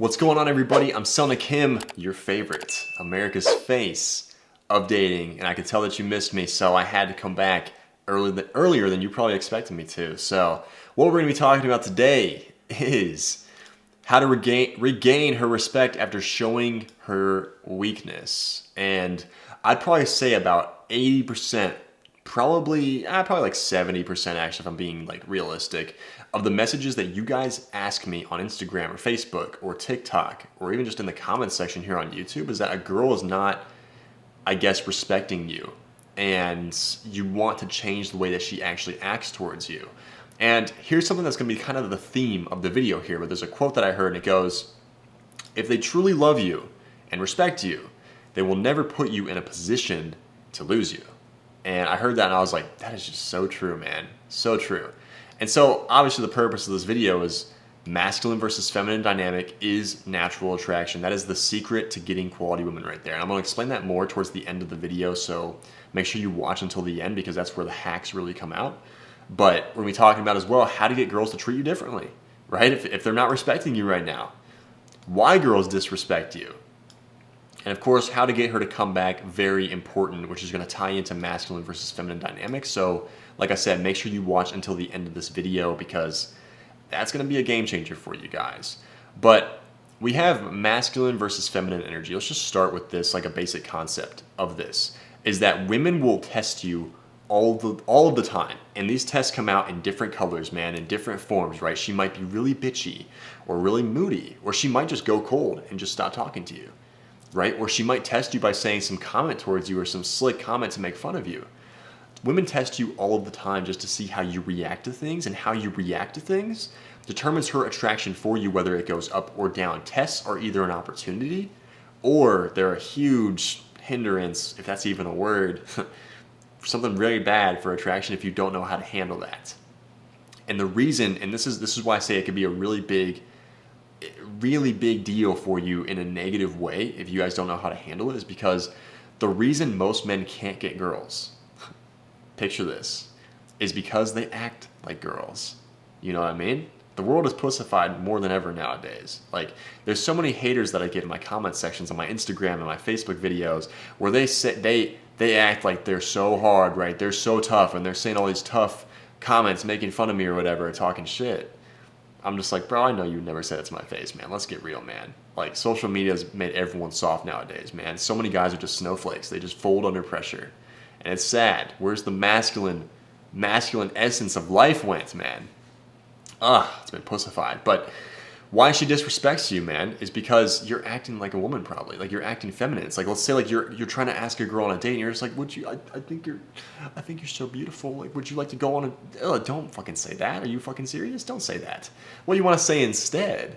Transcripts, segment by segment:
What's going on, everybody? I'm Selna Kim, your favorite, America's face of dating, and I could tell that you missed me, so I had to come back earlier than you probably expected me to. So what we're going to be talking about today is how to regain her respect after showing her weakness. And I'd probably say about 80%, probably like 70% actually, if I'm being like realistic, of the messages that you guys ask me on Instagram or Facebook or TikTok or even just in the comments section here on YouTube is that a girl is not, I guess, respecting you, and you want to change the way that she actually acts towards you. And here's something that's going to be kind of the theme of the video here, but there's a quote that I heard and it goes, if they truly love you and respect you, they will never put you in a position to lose you. And I heard that and I was like, that is just so true, man. So true. And so obviously the purpose of this video is masculine versus feminine dynamic is natural attraction. That is the secret to getting quality women right there. And I'm going to explain that more towards the end of the video. So make sure you watch until the end because that's where the hacks really come out. But we're going to be talking about as well how to get girls to treat you differently, right? If they're not respecting you right now, why girls disrespect you. And of course, how to get her to come back, very important, which is going to tie into masculine versus feminine dynamics. So like I said, make sure you watch until the end of this video because that's going to be a game changer for you guys. But we have masculine versus feminine energy. Let's just start with this, like a basic concept of this, is that women will test you all of the time. And these tests come out in different colors, man, in different forms, right? She might be really bitchy or really moody, or she might just go cold and just stop talking to you, right? Or she might test you by saying some comment towards you or some slick comment to make fun of you. Women test you all of the time just to see how you react to things, and how you react to things determines her attraction for you, whether it goes up or down. Tests are either an opportunity or they're a huge hindrance, if that's even a word, something really bad for attraction if you don't know how to handle that. And the reason, and this is why I say it could be a really big deal for you in a negative way if you guys don't know how to handle it, is because the reason most men can't get girls, picture this, is because they act like girls. You know what I mean? The world is pussified more than ever nowadays. Like, there's so many haters that I get in my comment sections on my Instagram and my Facebook videos where they say they act like they're so hard, right? They're so tough, and they're saying all these tough comments, making fun of me or whatever, talking shit. I'm just like, bro, I know you never said it to my face, man. Let's get real, man. Like, social media has made everyone soft nowadays, man. So many guys are just snowflakes. They just fold under pressure. And it's sad. Where's the masculine essence of life went, man? It's been pussified. But why she disrespects you, man, is because you're acting like a woman, probably. Like, you're acting feminine. It's like, let's say, like, you're trying to ask a girl on a date, and you're just like, I think you're so beautiful. Like, would you like to go on a? Don't fucking say that. Are you fucking serious? Don't say that. What you want to say instead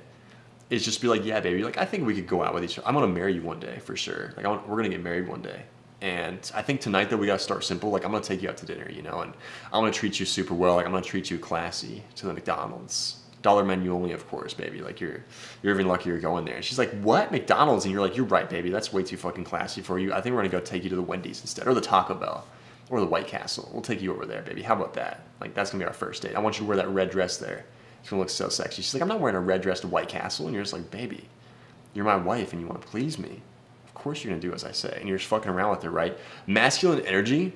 is just be like, yeah, baby. Like, I think we could go out with each other. I'm gonna marry you one day for sure. Like, we're gonna get married one day. And I think tonight, though, we gotta start simple. Like, I'm gonna take you out to dinner, you know, and I'm gonna treat you super well. Like, I'm gonna treat you classy to the McDonald's. Dollar menu only, of course, baby. Like, you're even lucky you're going there. And she's like, what? McDonald's? And you're like, you're right, baby. That's way too fucking classy for you. I think we're gonna go take you to the Wendy's instead, or the Taco Bell, or the White Castle. We'll take you over there, baby. How about that? Like, that's gonna be our first date. I want you to wear that red dress there. It's gonna look so sexy. She's like, I'm not wearing a red dress to White Castle. And you're just like, baby, you're my wife and you want to please me. Of course you're gonna do as I say. And you're just fucking around with her, right? Masculine energy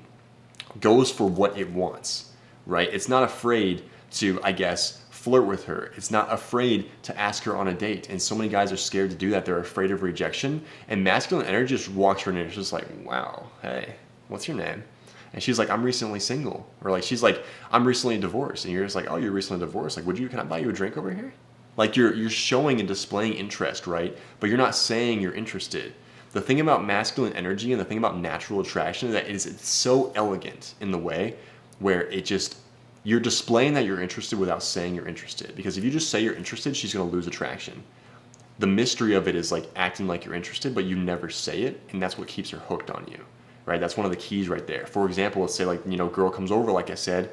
goes for what it wants, right? It's not afraid to, I guess, flirt with her. It's not afraid to ask her on a date. And so many guys are scared to do that. They're afraid of rejection. And masculine energy just walks her in and it's just like, wow, hey, what's your name? And she's like, I'm recently single. Or like, she's like, I'm recently divorced. And you're just like, oh, you're recently divorced. Like, can I buy you a drink over here? Like, you're showing and displaying interest, right? But you're not saying you're interested. The thing about masculine energy and the thing about natural attraction is that it's so elegant in the way where you're displaying that you're interested without saying you're interested. Because if you just say you're interested, she's going to lose attraction. The mystery of it is like acting like you're interested, but you never say it, and that's what keeps her hooked on you, right? That's one of the keys right there. For example, let's say, like, you know, girl comes over, like I said,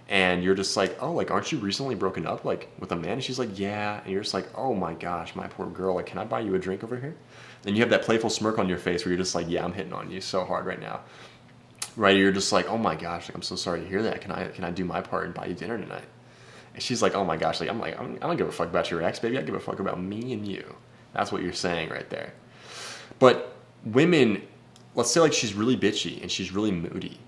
and you're just like, oh, like, aren't you recently broken up, like, with a man? And she's like, yeah. And you're just like, oh my gosh, my poor girl, like, can I buy you a drink over here? And you have that playful smirk on your face where you're just like, yeah, I'm hitting on you so hard right now. Right? You're just like, oh my gosh, like, I'm so sorry to hear that. Can I do my part and buy you dinner tonight? And she's like, oh my gosh, like, I don't give a fuck about your ex, baby. I give a fuck about me and you. That's what you're saying right there. But women, let's say like she's really bitchy and she's really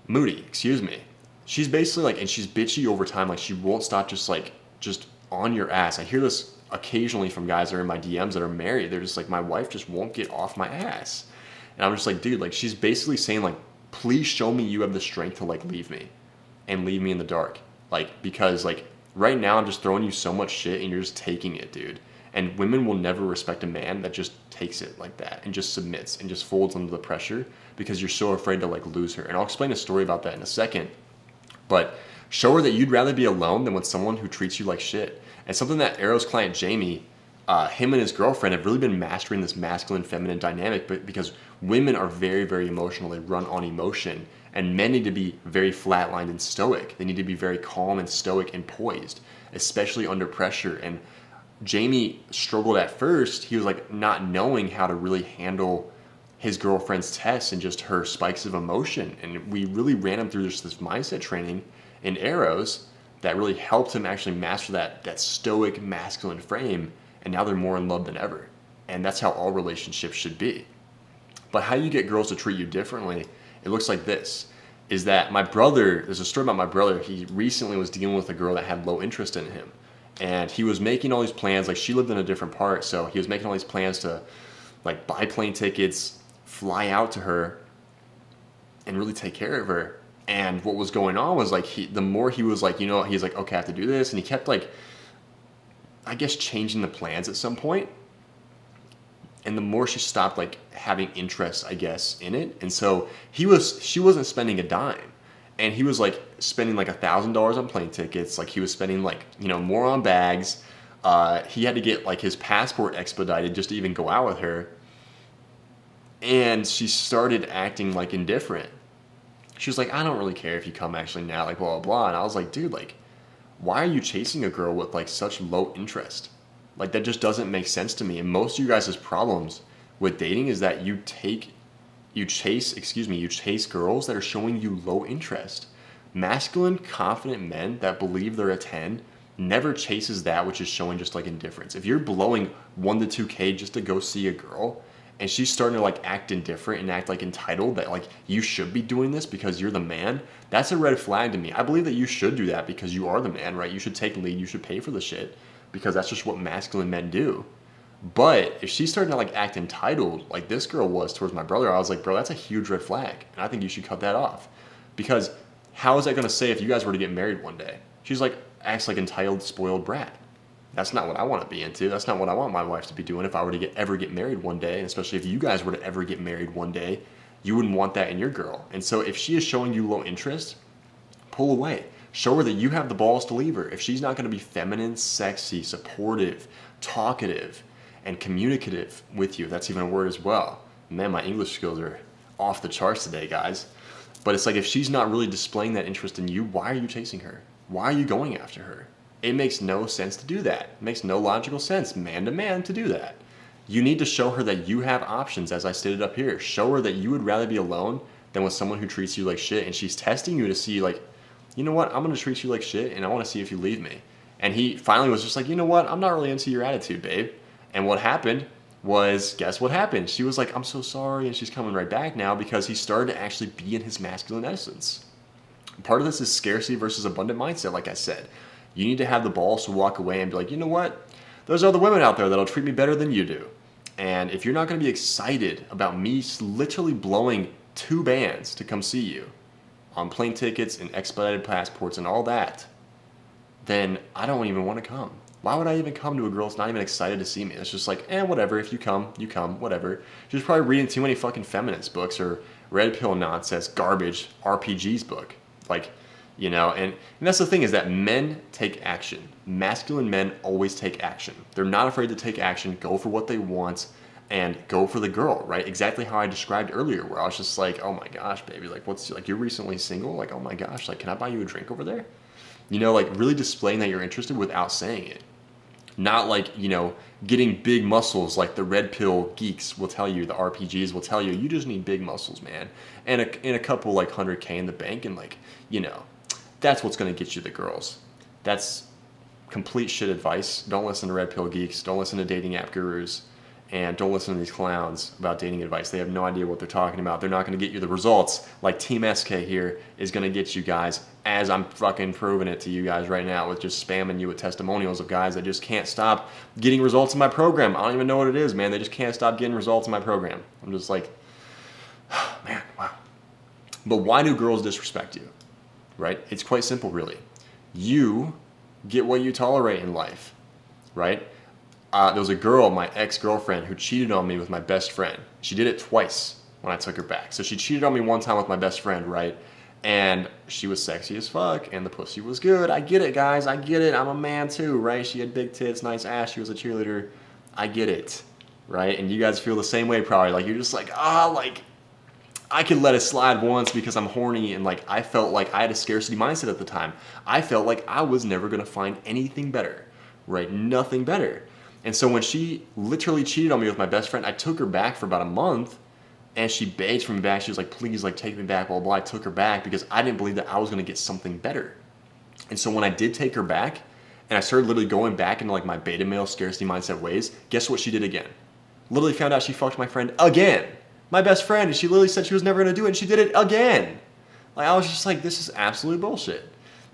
moody, excuse me. She's basically like, and she's bitchy over time, like she won't stop just on your ass. I hear this occasionally from guys that are in my DMs that are married. They're just like, my wife just won't get off my ass. And I'm just like, dude, like she's basically saying like, please show me you have the strength to like leave me and leave me in the dark. Like, because like right now I'm just throwing you so much shit and you're just taking it, dude. And women will never respect a man that just takes it like that and just submits and just folds under the pressure because you're so afraid to like lose her. And I'll explain a story about that in a second. But show her that you'd rather be alone than with someone who treats you like shit. And something that Arrow's client Jamie, him and his girlfriend have really been mastering this masculine feminine dynamic, but because women are very, very emotional, they run on emotion, and men need to be very flatlined and stoic. They need to be very calm and stoic and poised, especially under pressure. And Jamie struggled at first. He was like not knowing how to really handle his girlfriend's tests and just her spikes of emotion. And we really ran him through this mindset training in Arrows that really helped him actually master that stoic masculine frame. And now they're more in love than ever. And that's how all relationships should be. But how you get girls to treat you differently, it looks like this, is that my brother, there's a story about my brother, he recently was dealing with a girl that had low interest in him. And he was making all these plans, like she lived in a different part, so he was making all these plans to like buy plane tickets, fly out to her, and really take care of her. And what was going on was like the more he was like, he's like, okay, I have to do this, and he kept like, I guess, changing the plans at some point. And the more she stopped like having interest, I guess, in it. And so she wasn't spending a dime. And he was like spending like $1,000 on plane tickets. Like he was spending like, more on bags. He had to get like his passport expedited just to even go out with her. And she started acting like indifferent. She was like, I don't really care if you come actually now, like blah, blah, blah. And I was like, dude, like, why are you chasing a girl with like such low interest? Like that just doesn't make sense to me. And most of you guys' problems with dating is that you chase girls that are showing you low interest. Masculine, confident men that believe they're a 10 never chases that which is showing just like indifference. If you're blowing 1 to 2K just to go see a girl and she's starting to like act indifferent and act like entitled that like you should be doing this because you're the man, that's a red flag to me. I believe that you should do that because you are the man, right? You should take lead, you should pay for the shit because that's just what masculine men do. But if she's starting to like act entitled like this girl was towards my brother, I was like, bro, that's a huge red flag. And I think you should cut that off. Because how is that going to say if you guys were to get married one day? She's like, acts like entitled, spoiled brat. That's not what I want to be into. That's not what I want my wife to be doing if I were to ever get married one day. And especially if you guys were to ever get married one day, you wouldn't want that in your girl. And so if she is showing you low interest, pull away. Show her that you have the balls to leave her. If she's not going to be feminine, sexy, supportive, talkative, and communicative with you, that's even a word as well. Man, my English skills are off the charts today, guys. But it's like if she's not really displaying that interest in you, why are you chasing her? Why are you going after her? It makes no sense to do that. It makes no logical sense, man to man, to do that. You need to show her that you have options, as I stated up here. Show her that you would rather be alone than with someone who treats you like shit, and she's testing you to see like, you know what, I'm going to treat you like shit, and I want to see if you leave me. And he finally was just like, you know what, I'm not really into your attitude, babe. And what happened was, guess what happened? She was like, I'm so sorry, and she's coming right back now because he started to actually be in his masculine essence. Part of this is scarcity versus abundant mindset, like I said. You need to have the balls to walk away and be like, you know what? There's other women out there that'll treat me better than you do. And if you're not going to be excited about me literally blowing 2 bands to come see you on plane tickets and expedited passports and all that, then I don't even want to come. Why would I even come to a girl that's not even excited to see me? It's just like, whatever. If you come, whatever. She's probably reading too many fucking feminist books or red pill nonsense, garbage, RPGs book. Like, and that's the thing is that men take action. Masculine men always take action. They're not afraid to take action, go for what they want, and go for the girl, right? Exactly how I described earlier, where I was just like, oh my gosh, baby, like, you're recently single? Like, oh my gosh, like, can I buy you a drink over there? Like, really displaying that you're interested without saying it. Not like, getting big muscles like the red pill geeks will tell you, the RPGs will tell you, you just need big muscles, man. And a couple like 100K in the bank and like, that's what's going to get you the girls. That's complete shit advice. Don't listen to red pill geeks. Don't listen to dating app gurus. And don't listen to these clowns about dating advice. They have no idea what they're talking about. They're not going to get you the results like Team SK here is going to get you guys, as I'm fucking proving it to you guys right now with just spamming you with testimonials of guys that just can't stop getting results in my program. I don't even know what it is, man. They just can't stop getting results in my program. I'm just like, man, wow. But why do girls disrespect you, right? It's quite simple, really. You get what you tolerate in life, right? There was a girl, my ex-girlfriend, who cheated on me with my best friend. She did it twice when I took her back. So she cheated on me one time with my best friend, right? And she was sexy as fuck, and the pussy was good. I get it, guys. I get it. I'm a man too, right? She had big tits, nice ass. She was a cheerleader. I get it, right? And you guys feel the same way probably. Like, you're just like, like, I could let it slide once because I'm horny, and like, I felt like I had a scarcity mindset at the time. I felt like I was never going to find anything better, right? Nothing better. And so when she literally cheated on me with my best friend, I took her back for about a month, and she begged for me back. She was like, please, like, take me back, blah, blah, blah. I took her back because I didn't believe that I was going to get something better. And so when I did take her back, and I started literally going back into like my beta male scarcity mindset ways, guess what she did again? Literally found out she fucked my friend again. My best friend, and she literally said she was never going to do it, and she did it again. Like, I was just like, this is absolute bullshit.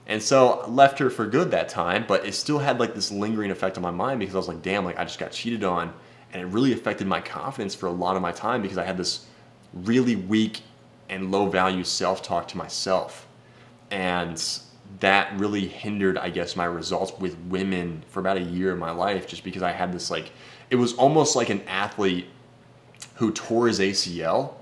And so I left her for good that time, but it still had like this lingering effect on my mind because I was like, damn, like I just got cheated on, and it really affected my confidence for a lot of my time because I had this really weak and low value self-talk to myself. And that really hindered, I guess, my results with women for about a year of my life, just because I had this like, it was almost like an athlete who tore his ACL,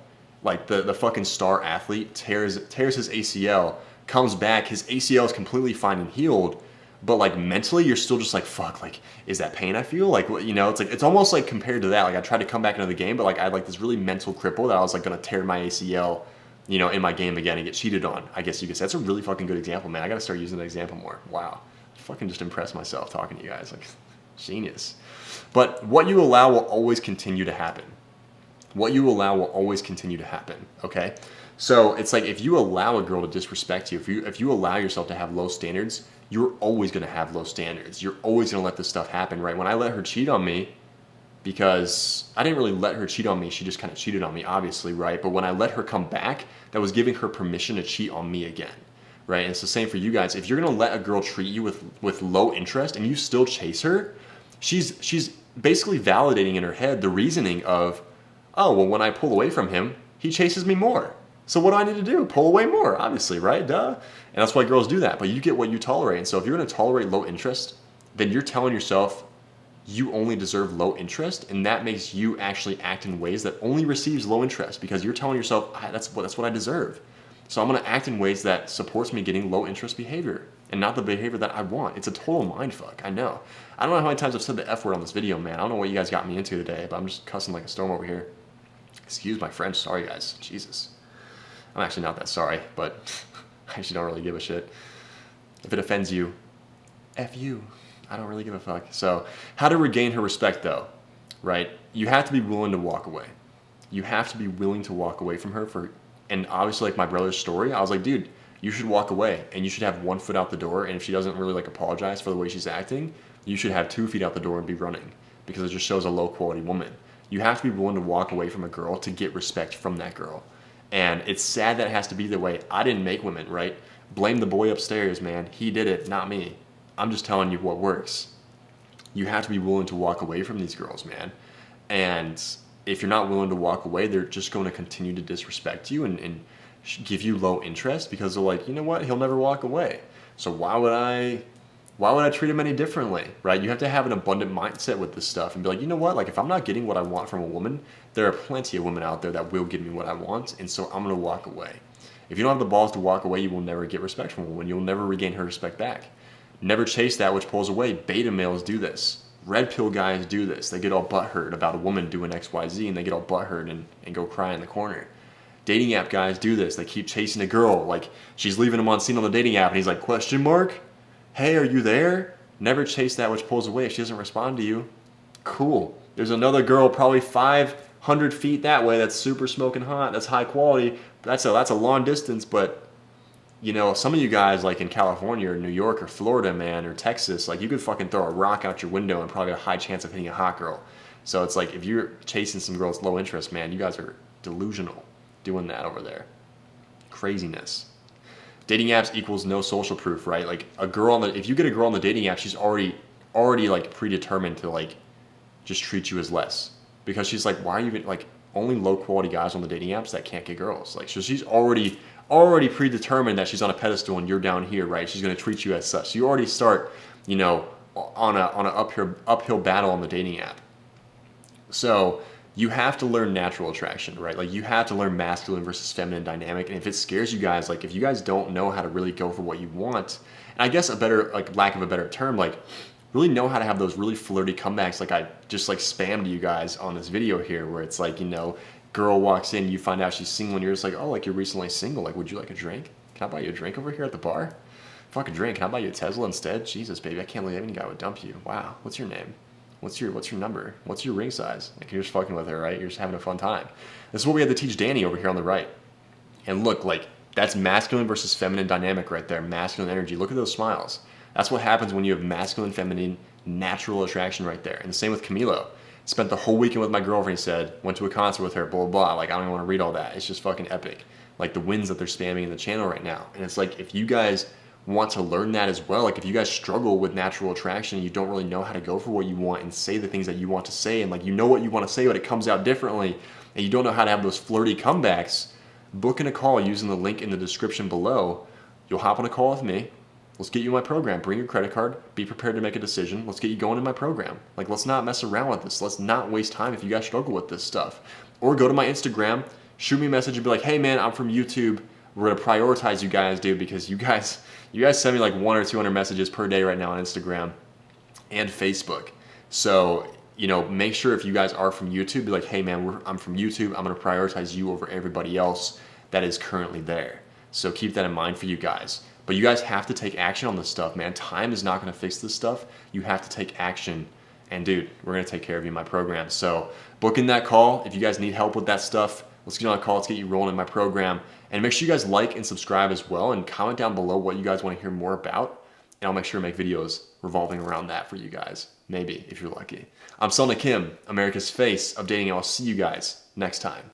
like the fucking star athlete tears his ACL, comes back, his ACL is completely fine and healed, but like mentally you're still just like, fuck, like, is that pain I feel? Like, you know, it's like, it's almost like compared to that. Like, I tried to come back into the game, but like I had like this really mental cripple that I was like gonna tear my ACL, you know, in my game again and get cheated on, I guess you could say. That's a really fucking good example, man. I gotta start using that example more. Wow. I fucking just impressed myself talking to you guys. Like, genius. But what you allow will always continue to happen. What you allow will always continue to happen, okay? So it's like, if you allow a girl to disrespect you, if you allow yourself to have low standards, you're always going to have low standards. You're always going to let this stuff happen, right? When I let her cheat on me, because I didn't really let her cheat on me, she just kind of cheated on me, obviously, right? But when I let her come back, that was giving her permission to cheat on me again, right? And it's the same for you guys. If you're going to let a girl treat you with low interest and you still chase her, she's basically validating in her head the reasoning of, oh, well, when I pull away from him, he chases me more. So what do I need to do? Pull away more, obviously, right? Duh. And that's why girls do that. But you get what you tolerate. And so if you're going to tolerate low interest, then you're telling yourself you only deserve low interest, and that makes you actually act in ways that only receives low interest, because you're telling yourself, that's what I deserve. So I'm going to act in ways that supports me getting low interest behavior and not the behavior that I want. It's a total mindfuck. I know. I don't know how many times I've said the F word on this video, man. I don't know what you guys got me into today, but I'm just cussing like a storm over here. Excuse my French. Sorry, guys. Jesus. I'm actually not that sorry, but I actually don't really give a shit. If it offends you, F you. I don't really give a fuck. So how to regain her respect, though, right? You have to be willing to walk away. You have to be willing to walk away from her and obviously, like my brother's story, I was like, dude, you should walk away, and you should have 1 foot out the door, and if she doesn't really like apologize for the way she's acting, you should have 2 feet out the door and be running, because it just shows a low quality woman. You have to be willing to walk away from a girl to get respect from that girl. And it's sad that it has to be the way. I didn't make women, right? Blame the boy upstairs, man. He did it, not me. I'm just telling you what works. You have to be willing to walk away from these girls, man. And if you're not willing to walk away, they're just going to continue to disrespect you and give you low interest, because they're like, you know what? He'll never walk away. So why would I treat him any differently, right? You have to have an abundant mindset with this stuff and be like, you know what? Like, if I'm not getting what I want from a woman, there are plenty of women out there that will give me what I want, and so I'm going to walk away. If you don't have the balls to walk away, you will never get respect from a woman. You'll never regain her respect back. Never chase that which pulls away. Beta males do this. Red pill guys do this. They get all butthurt about a woman doing XYZ, and they get all butthurt and go cry in the corner. Dating app guys do this. They keep chasing a girl. Like, she's leaving him on scene on the dating app, and he's like, question mark? Hey, are you there? Never chase that which pulls away. If she doesn't respond to you, cool. There's another girl probably 500 feet that way that's super smoking hot. That's high quality. That's a long distance, but you know, some of you guys like in California or New York or Florida, man, or Texas, like you could fucking throw a rock out your window and probably have a high chance of hitting a hot girl. So it's like, if you're chasing some girls low interest, man, you guys are delusional doing that over there. Craziness. Dating apps equals no social proof, right? Like a girl if you get a girl on the dating app, she's already like predetermined to like just treat you as less, because she's like, why are you even like, only low quality guys on the dating apps that can't get girls. Like, so she's already predetermined that she's on a pedestal and you're down here, right? She's going to treat you as such. So you already start, you know, on a uphill battle on the dating app. So you have to learn natural attraction, right? Like, you have to learn masculine versus feminine dynamic. And if it scares you guys, like, if you guys don't know how to really go for what you want, and I guess a better, like, lack of a better term, like, really know how to have those really flirty comebacks, like I just like spammed you guys on this video here, where it's like, you know, girl walks in, you find out she's single, and you're just like, oh, like, you're recently single, like, would you like a drink? Can I buy you a drink over here at the bar? Fuck a drink. Can I buy you a Tesla instead? Jesus, baby, I can't believe any guy would dump you. Wow. What's your name? What's your number? What's your ring size? Like, you're just fucking with her, right? You're just having a fun time. This is what we had to teach Danny over here on the right. And look, like, that's masculine versus feminine dynamic right there. Masculine energy. Look at those smiles. That's what happens when you have masculine, feminine, natural attraction right there. And the same with Camilo. Spent the whole weekend with my girlfriend, he said. Went to a concert with her, blah, blah, blah. Like, I don't even want to read all that. It's just fucking epic. Like, the wins that they're spamming in the channel right now. And it's like, if you guys want to learn that as well, like, if you guys struggle with natural attraction and you don't really know how to go for what you want and say the things that you want to say, and like, you know what you want to say, but it comes out differently, and you don't know how to have those flirty comebacks, book in a call using the link in the description below. You'll hop on a call with me. Let's get you in my program. Bring your credit card. Be prepared to make a decision. Let's get you going in my program. Like, let's not mess around with this. Let's not waste time if you guys struggle with this stuff. Or go to my Instagram, shoot me a message and be like, hey man, I'm from YouTube. We're gonna prioritize you guys, dude, because you guys send me like 100 or 200 messages per day right now on Instagram and Facebook. So, you know, make sure if you guys are from YouTube, be like, hey man, I'm from YouTube. I'm gonna prioritize you over everybody else that is currently there. So keep that in mind for you guys. But you guys have to take action on this stuff, man. Time is not gonna fix this stuff. You have to take action. And dude, we're gonna take care of you in my program. So book in that call. If you guys need help with that stuff, let's get on a call. Let's get you rolling in my program. And make sure you guys like and subscribe as well, and comment down below what you guys want to hear more about. And I'll make sure to make videos revolving around that for you guys. Maybe, if you're lucky. I'm Selna Kim, America's face of dating, and I'll see you guys next time.